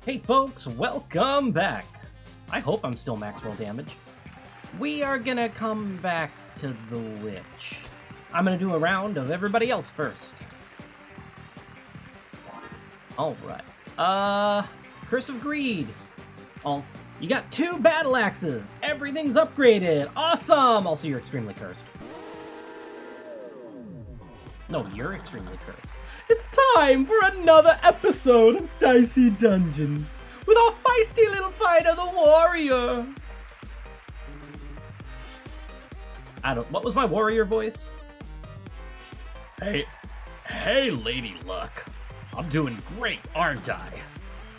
Hey folks, welcome back. I hope I'm still Maxwell damage. We are gonna come back to the witch. I'm gonna do a round of everybody else first. Alright. Curse of Greed. Also, you got 2 battle axes. Everything's upgraded. Awesome! Also, you're extremely cursed. No, you're extremely cursed. It's time for another episode of Dicey Dungeons with our feisty little fighter, the warrior. What was my warrior voice? Hey, Lady Luck. I'm doing great, aren't I?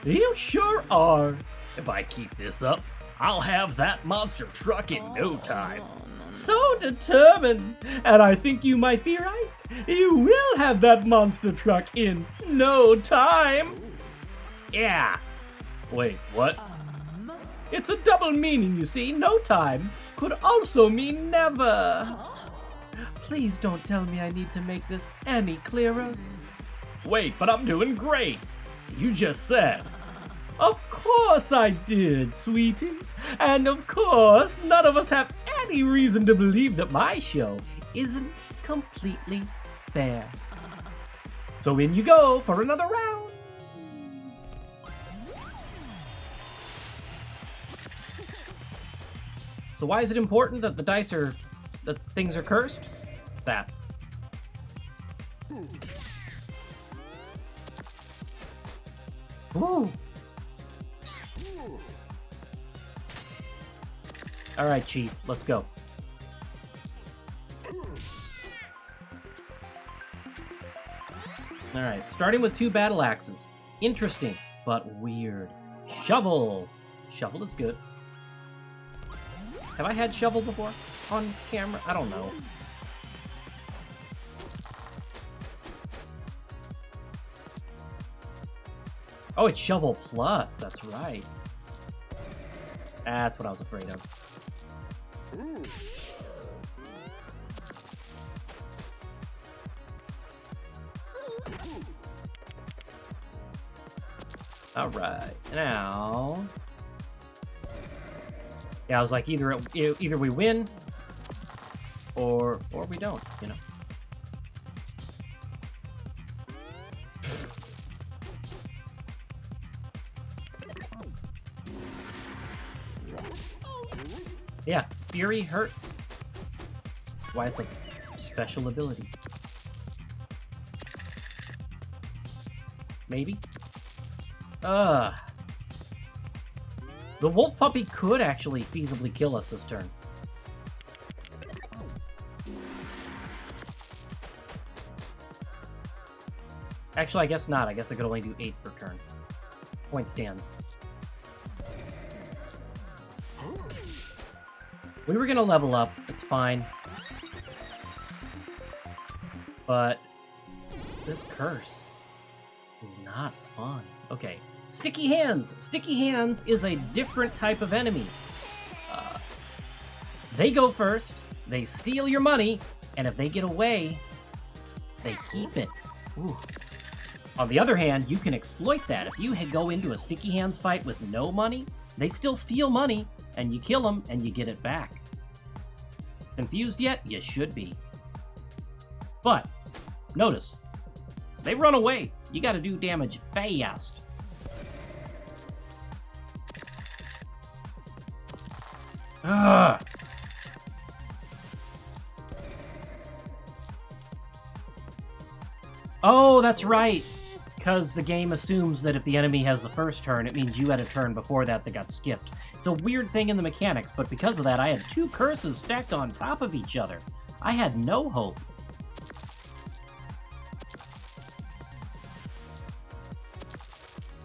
You sure are. If I keep this up, I'll have that monster truck in no time. So determined. And I think you might be right. You will have that monster truck in no time. Yeah. Wait, what? It's a double meaning, you see. No time could also mean never. Please don't tell me I need to make this any clearer. Wait, but I'm doing great. You just said. Of course I did, sweetie. And of course, none of us have any reason to believe that my show isn't completely fair. So in you go for another round. So why is it important that that things are cursed? That. Ooh. All right, Chief, let's go. All right, starting with 2 battle axes. Interesting, but weird. Shovel. Shovel is good. Have I had shovel before on camera? I don't know. Oh, it's shovel plus. That's right. That's what I was afraid of. All right, now. Yeah, I was like, either we win, or we don't, you know. Yeah, Fury hurts. Why it's a special ability. Maybe? The wolf puppy could actually feasibly kill us this turn. Actually, I guess not. I guess I could only do 8 per turn. Point stands. We were gonna level up. It's fine. But this curse is not fun. Okay. Sticky Hands! Sticky Hands is a different type of enemy. They go first, they steal your money, and if they get away, they keep it. Ooh. On the other hand, you can exploit that. If you go into a Sticky Hands fight with no money, they still steal money, and you kill them, and you get it back. Confused yet? You should be. But, notice, they run away. You gotta do damage fast. Ugh. Oh, that's right. Because the game assumes that if the enemy has the first turn, it means you had a turn before that got skipped. It's a weird thing in the mechanics, but because of that, I had 2 curses stacked on top of each other. I had no hope.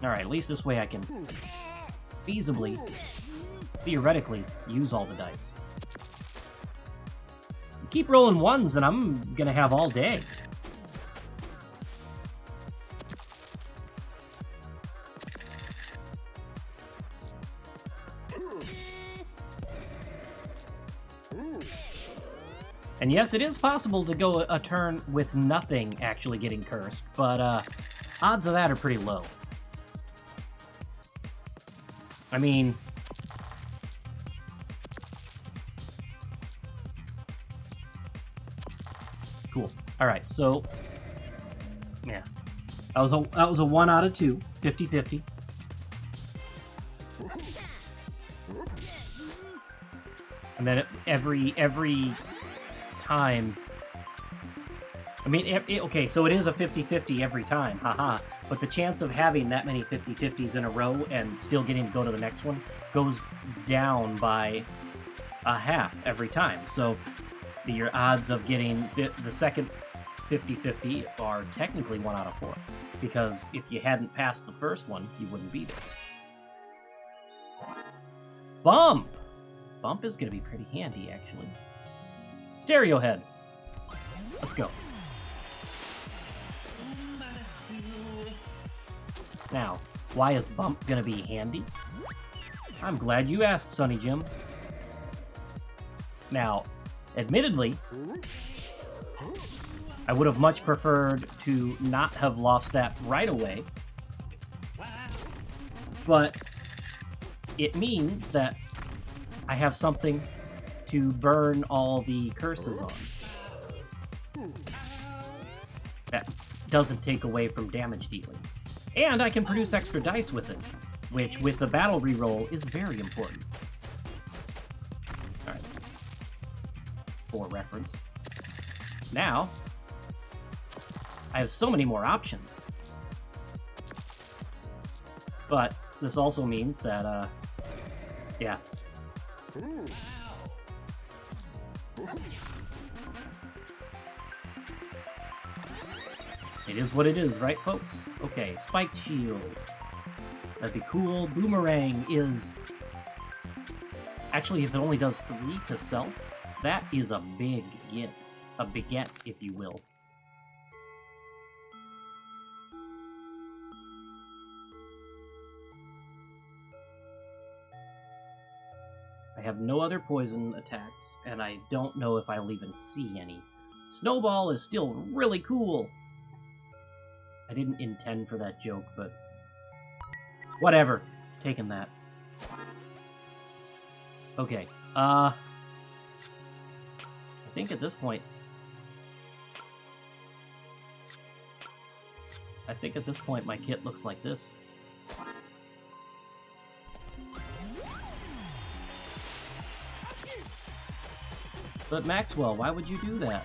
Alright, at least this way I can feasibly, theoretically, use all the dice. Keep rolling 1s and I'm gonna have all day. And yes, it is possible to go a turn with nothing actually getting cursed, but odds of that are pretty low. I mean... Cool. Alright, so... Yeah. That was a 1 out of 2. 50-50. And then every time... I mean, okay, so it is a 50-50 every time, haha. But the chance of having that many 50-50s in a row and still getting to go to the next one goes down by a half every time. So your odds of getting the second 50-50 are technically 1 out of 4. Because if you hadn't passed the first one, you wouldn't be there. Bump! Bump is going to be pretty handy, actually. Stereo head. Let's go. Now, why is Bump gonna be handy? I'm glad you asked, Sonny Jim. Now, admittedly, I would have much preferred to not have lost that right away, but it means that I have something to burn all the curses on. That doesn't take away from damage dealing. And I can produce extra dice with it, which with the battle reroll is very important. Alright. For reference. Now, I have so many more options. But this also means that, yeah. It is what it is, right, folks? Okay, spiked shield. That'd be cool. Boomerang is... Actually, if it only does 3 to self, that is a big get. A baguette, if you will. I have no other poison attacks, and I don't know if I'll even see any. Snowball is still really cool. I didn't intend for that joke, but... Whatever. Taking that. Okay. I think at this point... my kit looks like this. But Maxwell, why would you do that?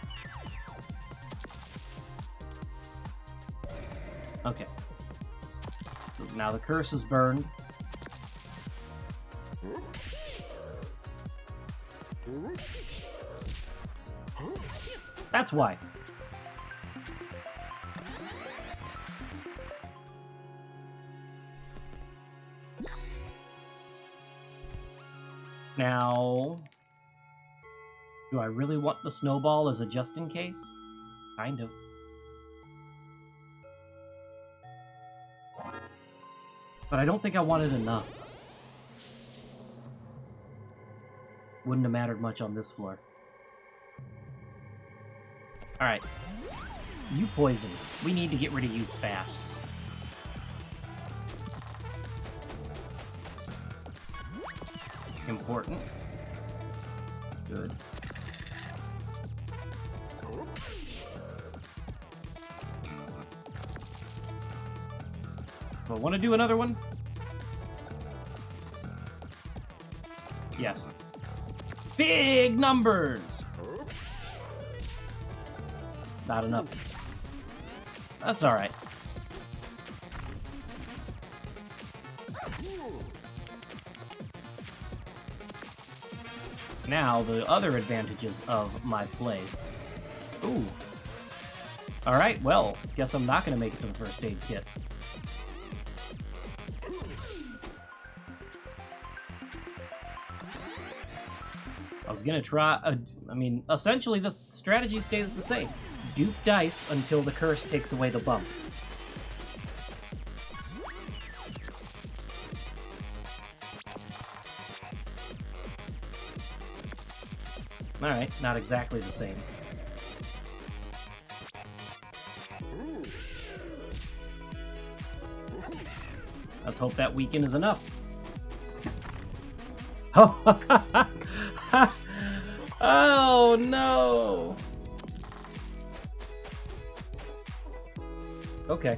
Okay. So now the curse is burned. That's why. Now, do I really want the snowball as a just in case? Kind of. But I don't think I wanted enough. Wouldn't have mattered much on this floor. Alright. You poison. We need to get rid of you fast. Important. Good. Do I want to do another one? Yes. Big numbers! Not enough. That's alright. Now, the other advantages of my play. Ooh. Alright, well, guess I'm not going to make it to the first aid kit. I was going to try... I mean, essentially the strategy stays the same. Dupe dice until the curse takes away the bump. Alright, not exactly the same. Let's hope that weaken is enough. Oh no! Okay.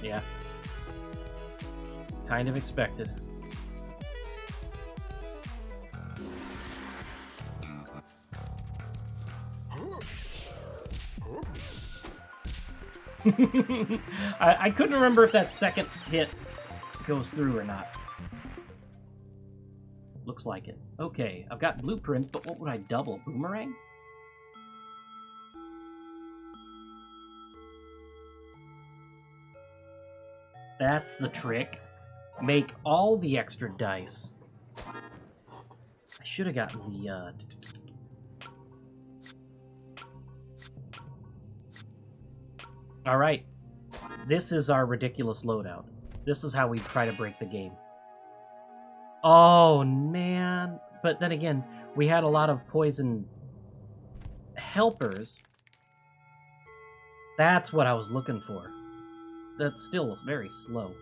Yeah. Kind of expected. I couldn't remember if that second hit goes through or not. Looks like it. Okay, I've got blueprint, but what would I double? Boomerang? That's the trick. Make all the extra dice. I should have gotten the, Alright. This is our ridiculous loadout. This is how we try to break the game. Oh, man. But then again, we had a lot of poison helpers. That's what I was looking for. That's still very slow.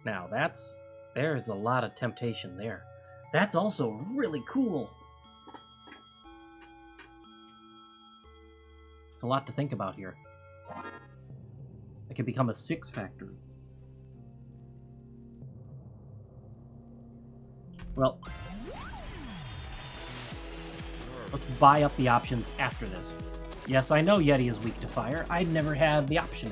Now, there's a lot of temptation there. That's also really cool. It's a lot to think about here. I could become a 6 factory. Well, let's buy up the options after this. Yes, I know Yeti is weak to fire. I'd never had the option.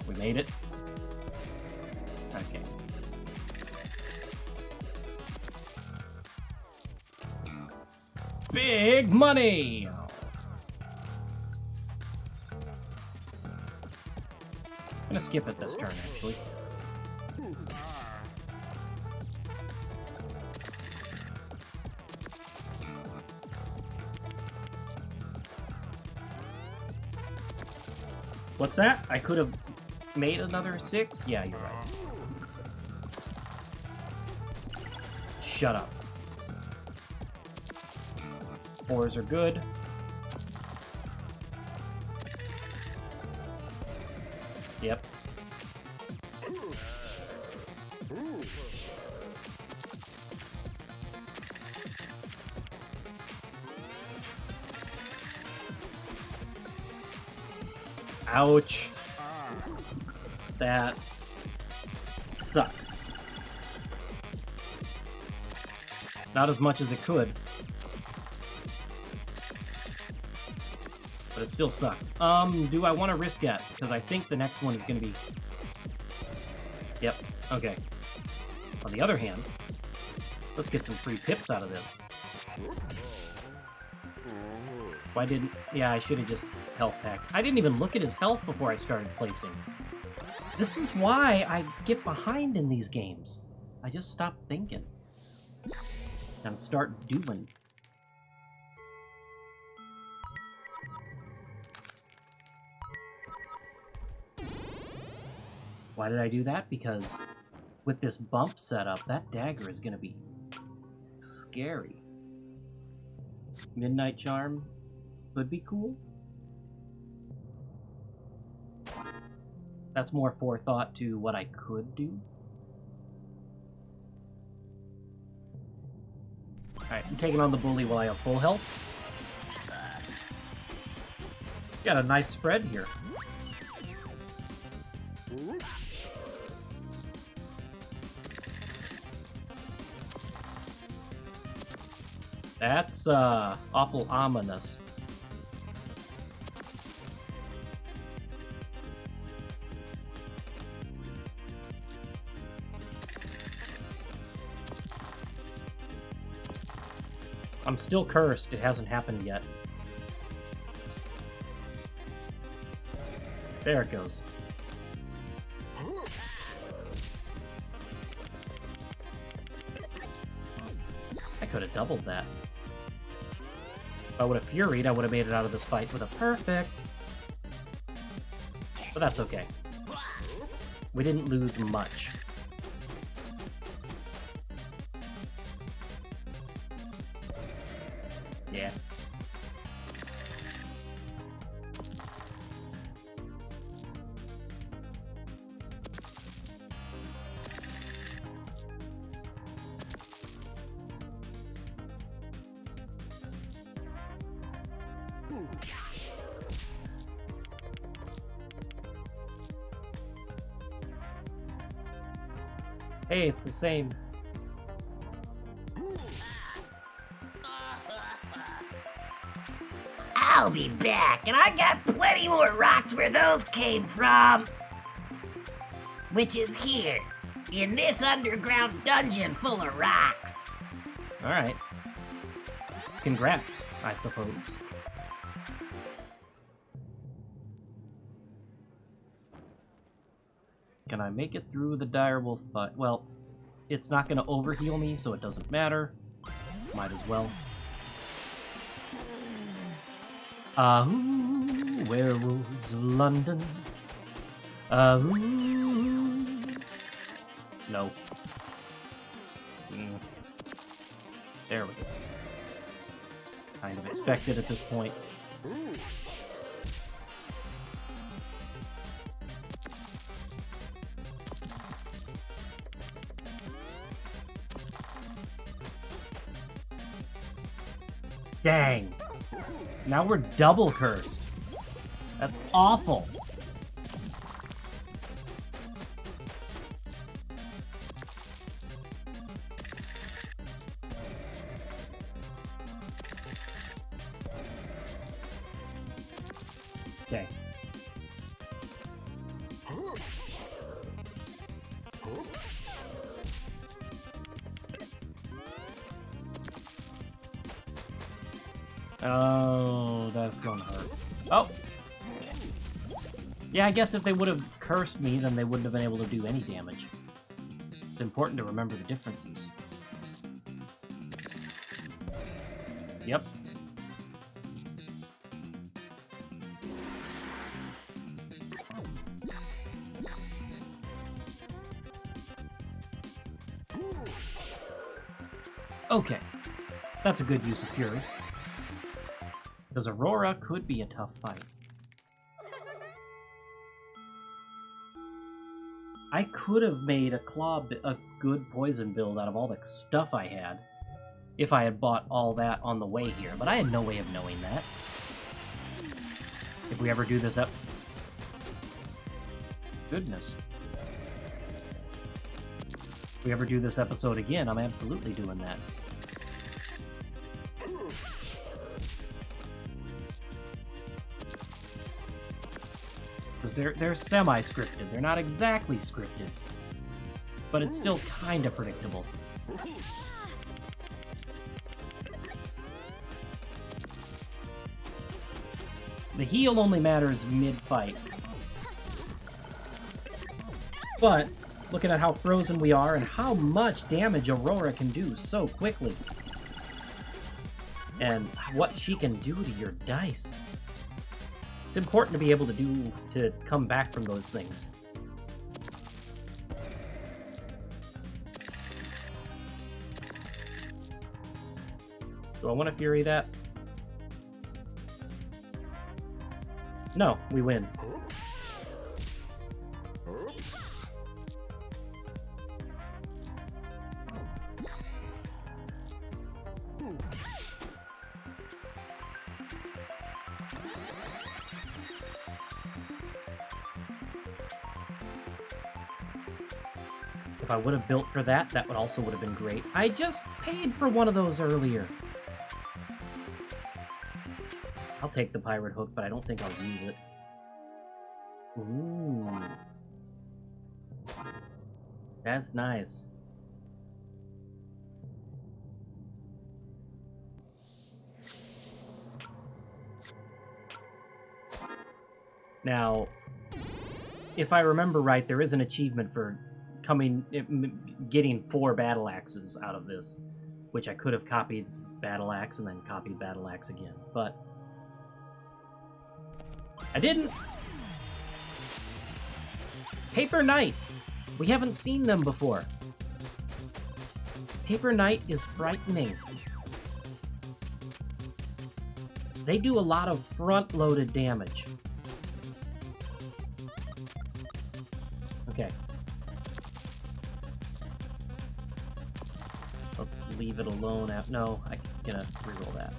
We made it. Okay. Big money! I'm gonna skip it this turn, actually. What's that? I could have made another 6? Yeah, you're right. Shut up. 4s are good. Yep. Ouch. That sucks. Not as much as it could. But it still sucks. Do I want to risk it? Because I think the next one is going to be... Yep, okay. On the other hand, let's get some free pips out of this. Why didn't... Yeah, I should have just health packed. I didn't even look at his health before I started placing. This is why I get behind in these games. I just stop thinking. And start doing. Why did I do that? Because with this bump setup, that dagger is going to be scary. Midnight Charm could be cool. That's more forethought to what I could do. Alright, I'm taking on the bully while I have full health. Got a nice spread here. That's awful ominous. I'm still cursed. It hasn't happened yet. There it goes. I could have doubled that. If I would have Furied, I would have made it out of this fight with a perfect. But that's okay. We didn't lose much. Yeah. Hey, it's the same. I'll be back, and I got plenty more rocks where those came from. Which is here, in this underground dungeon full of rocks. Alright. Congrats, I suppose. Can I make it through the direwolf fight? Well, it's not going to overheal me, so it doesn't matter. Might as well. Ahoo, werewolves of London. Ahoo. No. There we go. Kind of expected at this point. Dang. Now we're double cursed. That's awful. Okay. Oh, that's gonna hurt. Oh! Yeah, I guess if they would have cursed me, then they wouldn't have been able to do any damage. It's important to remember the differences. Yep. Okay. That's a good use of Fury. Because Aurora could be a tough fight. I could have made a good poison build out of all the stuff I had if I had bought all that on the way here, but I had no way of knowing that. If we ever do this up... Goodness. If we ever do this episode again, I'm absolutely doing that. Because they're semi-scripted. They're not exactly scripted. But it's still kind of predictable. The heal only matters mid-fight. But, looking at how frozen we are and how much damage Aurora can do so quickly. And what she can do to your dice. It's important to be able to come back from those things. Do I want to Fury that? No, we win. If I would have built for that, that would also would have been great. I just paid for one of those earlier. I'll take the pirate hook, but I don't think I'll use it. Ooh. That's nice. Now, if I remember right, there is an achievement for getting 4 battle axes out of this, which I could have copied battle axe and then copied battle axe again, but I didn't. Paper Knight. We haven't seen them before. Paper Knight is frightening. They do a lot of front-loaded damage. Okay. Let's leave it alone. No, I'm gonna reroll that.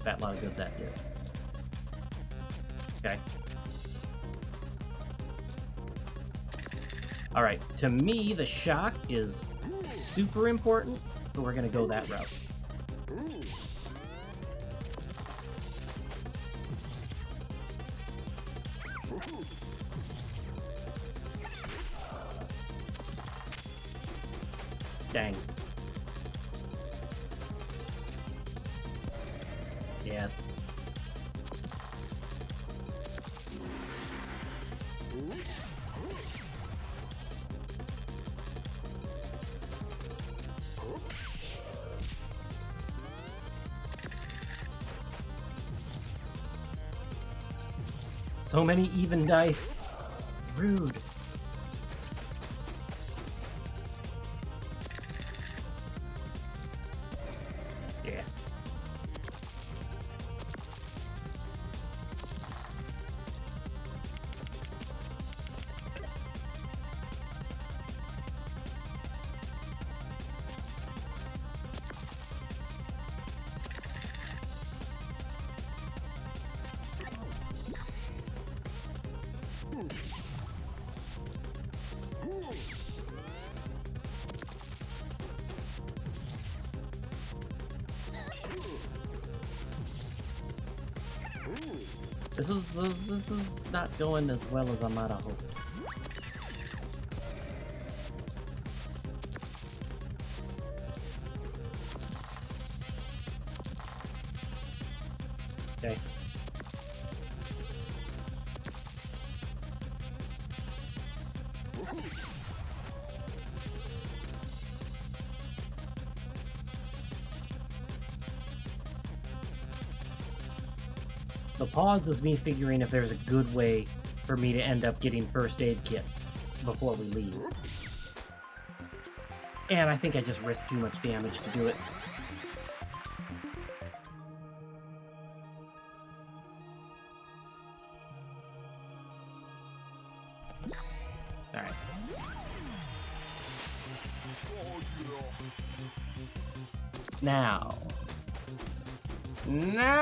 Fat lot of good that did. Okay. Alright, to me, the shock is super important, so we're gonna go that route. Dang. Yeah. So many even dice. Rude. Yeah. This is not going as well as I might have hoped. Okay. The pause is me figuring if there's a good way for me to end up getting first aid kit before we leave. And I think I just risked too much damage to do it. Alright. Now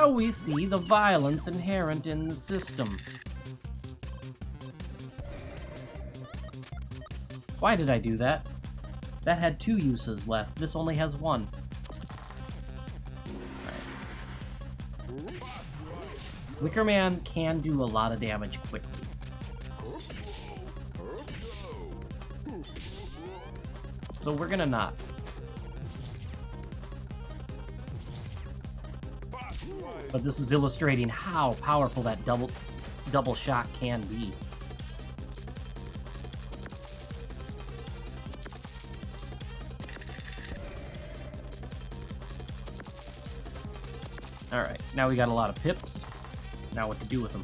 we see the violence inherent in the system. Why did I do that? That had 2 uses left. This only has 1. Right. Wicker Man can do a lot of damage quickly. So we're gonna not. But this is illustrating how powerful that double shock can be. Alright, now we got a lot of pips. Now what to do with them.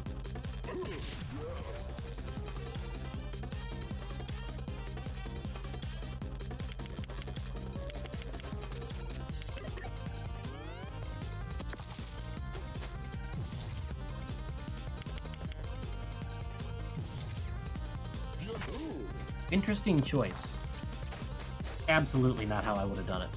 Interesting choice. Absolutely not how I would have done it.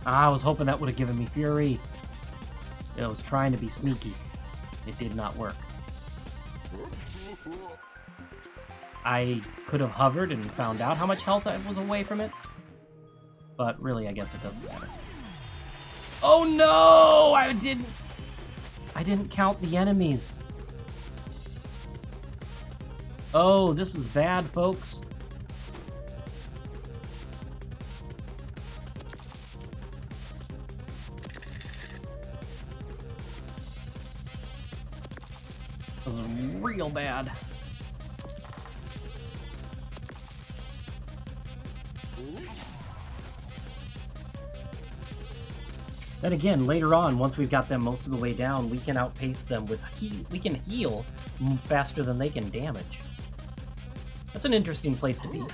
I was hoping that would have given me fury. I was trying to be sneaky. It did not work. I could have hovered and found out how much health I was away from it. But really, I guess it doesn't matter. Oh no! I didn't count the enemies. Oh, this is bad, folks. This is real bad. Then again, later on, once we've got them most of the way down, we can outpace them with we can heal faster than they can damage. That's an interesting place to be.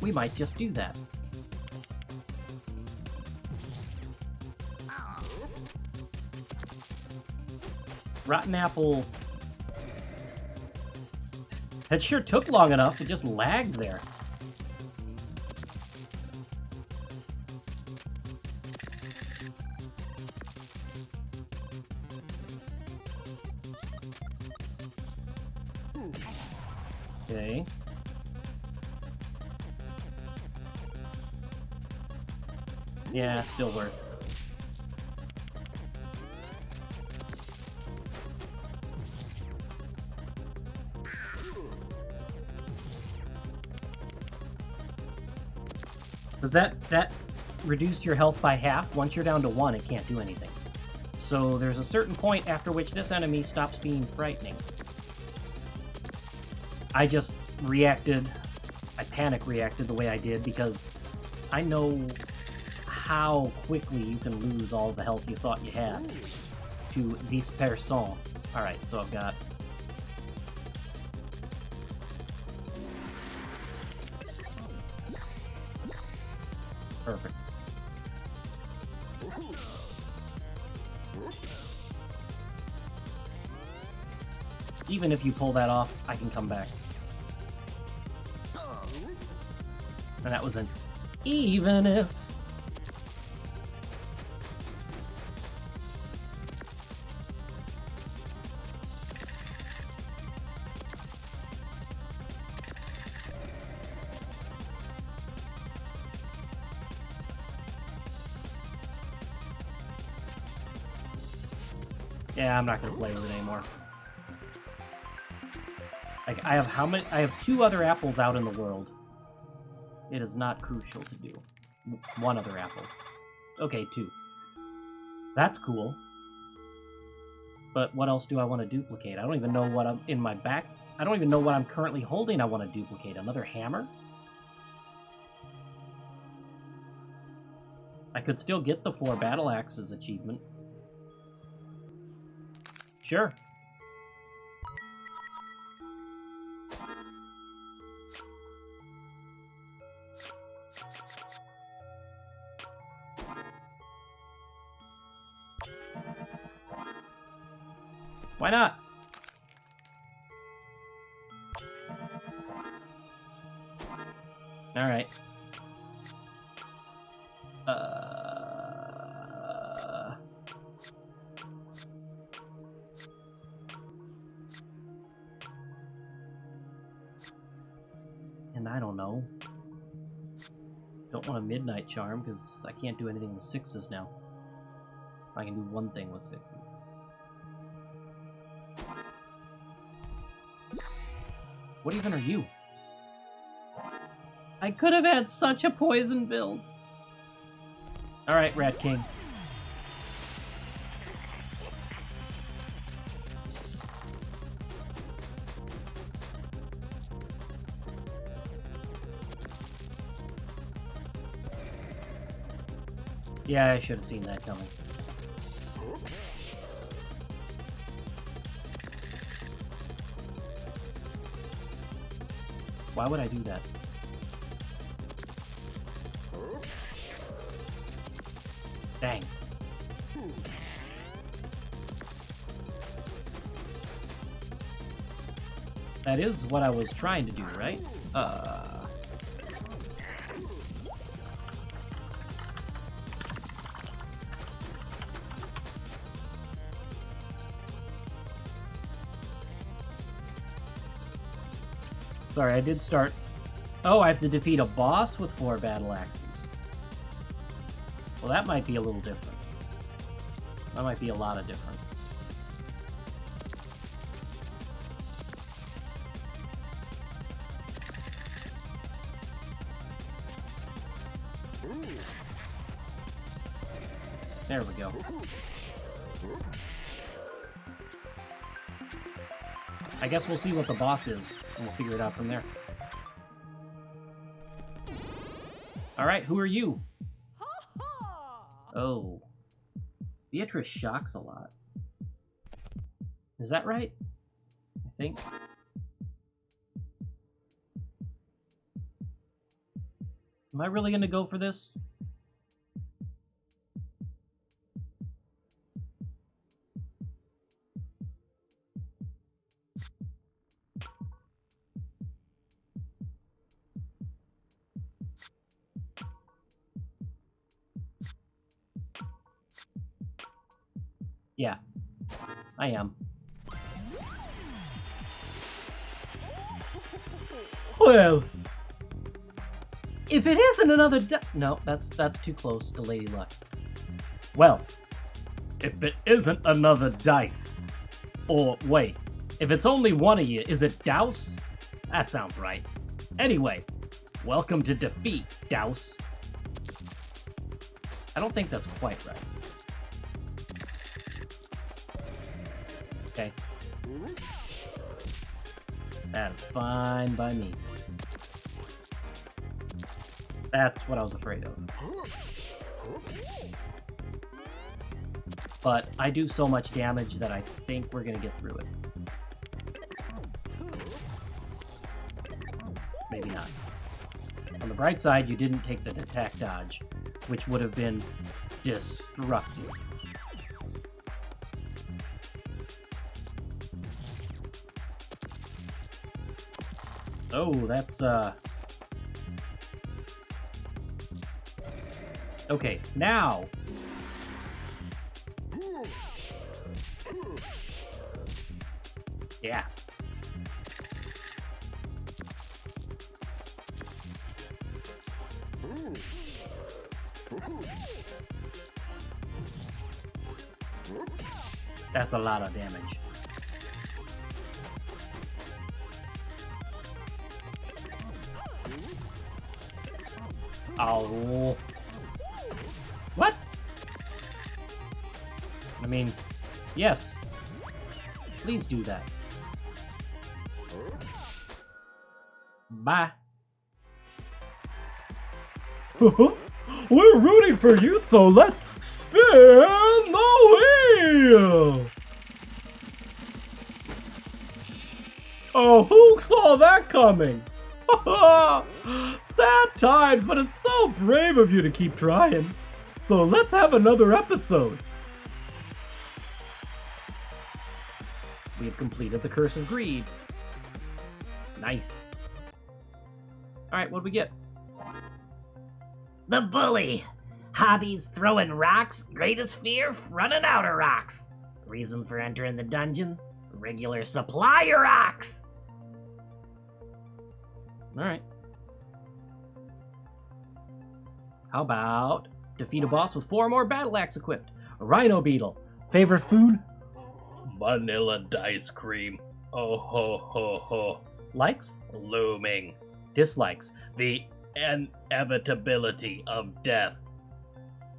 We might just do that. Rotten apple. That sure took long enough. It just lagged there. Okay. Yeah, still worth. Does that reduce your health by half? Once you're down to 1, it can't do anything. So there's a certain point after which this enemy stops being frightening. I just reacted, I panic reacted the way I did because I know how quickly you can lose all the health you thought you had to this person. Alright, so I've got... Perfect. Even if you pull that off, I can come back. And that was an even if. Yeah, I'm not gonna play with it anymore. Like, I have how many? I have 2 other apples out in the world. It is not crucial to do. 1 other apple. Okay, 2. That's cool. But what else do I want to duplicate? I don't even know what I'm in my back. I don't even know what I'm currently holding I want to duplicate. Another hammer? I could still get the 4 battle axes achievement. Sure. Why not? All right. And I don't know. Don't want a midnight charm because I can't do anything with 6s now. I can do one thing with 6s. What even are you? I could have had such a poison build. Alright, Rat King. Yeah, I should have seen that coming. Why would I do that? Dang. That is what I was trying to do, right? Sorry, I did start... Oh, I have to defeat a boss with 4 battle axes. Well, that might be a little different. That might be a lot of different. There we go. I guess we'll see what the boss is, and we'll figure it out from there. Alright, who are you? Oh. Beatrice shocks a lot. Is that right? I think. Am I really gonna go for this? Yeah, I am. Well, If it isn't another no, that's too close to Lady Luck. Well, if it isn't another dice. Or wait, if it's only one of you, is it Douse? That sounds right. Anyway, welcome to defeat, Douse. I don't think that's quite right. Okay. That is fine by me. That's what I was afraid of. But I do so much damage that I think we're gonna get through it. Maybe not. On the bright side, you didn't take the attack dodge, which would have been destructive. Oh, that's, okay, now... Yeah. That's a lot of damage. Oh. What? I mean, yes. Please do that. Bye. we're rooting for you, so let's spin the wheel! Oh, who saw that coming? Sad times, but it's so brave of you to keep trying. So let's have another episode. We have completed the Curse of Greed. Nice. Alright, what'd we get? The bully. Hobbies throwing rocks. Greatest fear running out of rocks. Reason for entering the dungeon. Regular supply of rocks. Alright. How about defeat a boss with 4 more battle axe equipped? A rhino beetle. Favorite food? Vanilla dice cream. Oh ho ho ho. Likes? Looming. Dislikes. The inevitability of death.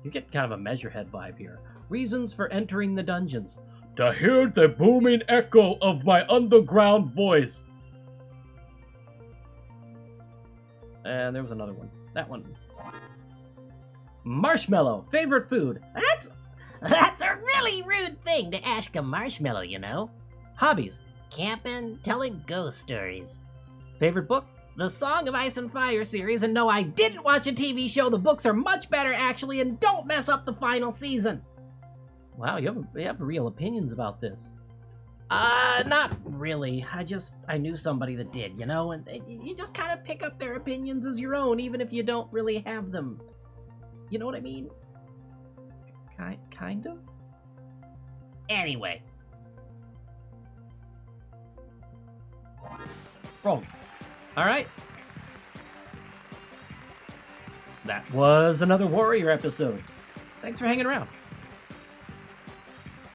You get kind of a Measurehead vibe here. Reasons for entering the dungeons. To hear the booming echo of my underground voice. And there was another one. That one. Marshmallow. Favorite food? That's a really rude thing to ask a marshmallow, you know. Hobbies. Camping, telling ghost stories. Favorite book? The Song of Ice and Fire series, and no, I didn't watch a TV show. The books are much better, actually, and don't mess up the final season. Wow, you have real opinions about this. Not really. I knew somebody that did, you know, and you just kind of pick up their opinions as your own, even if you don't really have them. You know what I mean? Kind of? Anyway. Wrong. Alright. That was another Warrior episode. Thanks for hanging around.